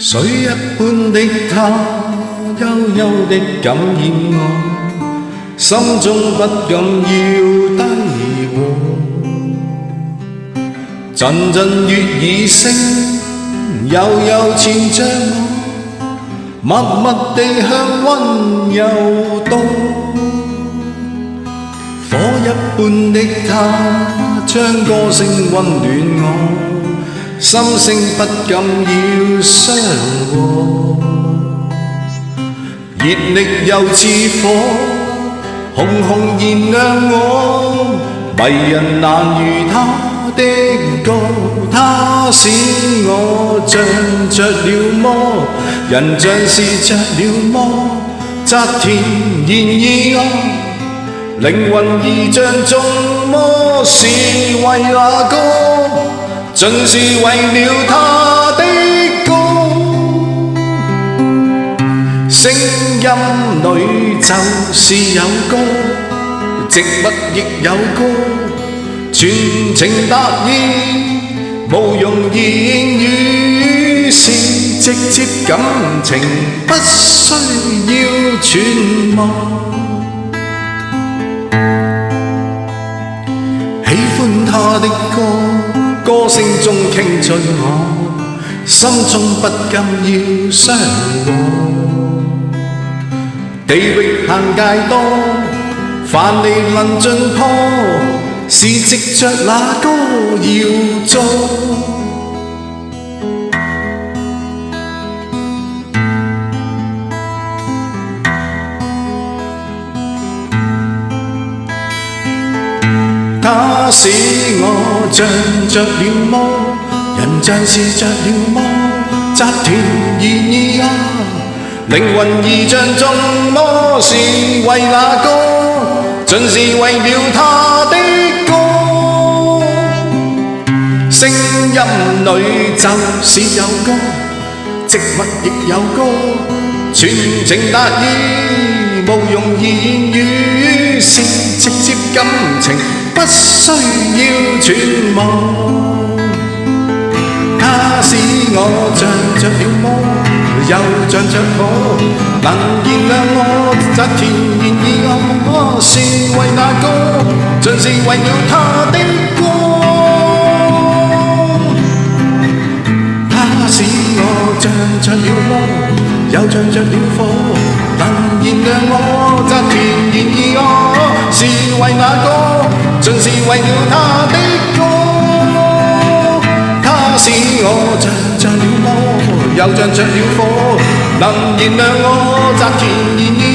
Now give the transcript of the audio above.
水一般的他，幽幽的感染我，心中不敢要低和。陣陣月兒聲，悠悠纏着我，默默地向溫柔渡。火一般的他，將歌聲溫暖我，心聲不敢要相和。熱力又似火，熊熊燃亮我，迷人難如他的歌。他使我像着了魔，人像是着了魔，則甜言而愛，靈魂兒像中魔，是為那歌，盡是為了他的歌。聲音裏就是有歌，植物亦有歌，全情達意，無用言語，是直接感情，不需要揣摩。喜歡他的歌，歌聲中傾盡我，心中不禁要相和。地域限界多，凡離能盡破，是藉着那歌要做。他使我像着了魔，人像是着了魔，則甜言而愛，靈魂兒像中魔，是為那歌，盡是為了他的歌。聲音裏就是有歌，植物亦有歌，全情達意，無用言語，是直接感情，不需要揣摩。他使我像着了魔，又像着火，能燃亮我，則甜言而愛，是為那歌，盡是為了他的歌。他使我像着了魔，又像着了火，能燃亮我，則甜言而愛，是為那歌，盡是為了他的歌。他使我像着了魔，又像着了火，能燃亮我，則甜言而愛。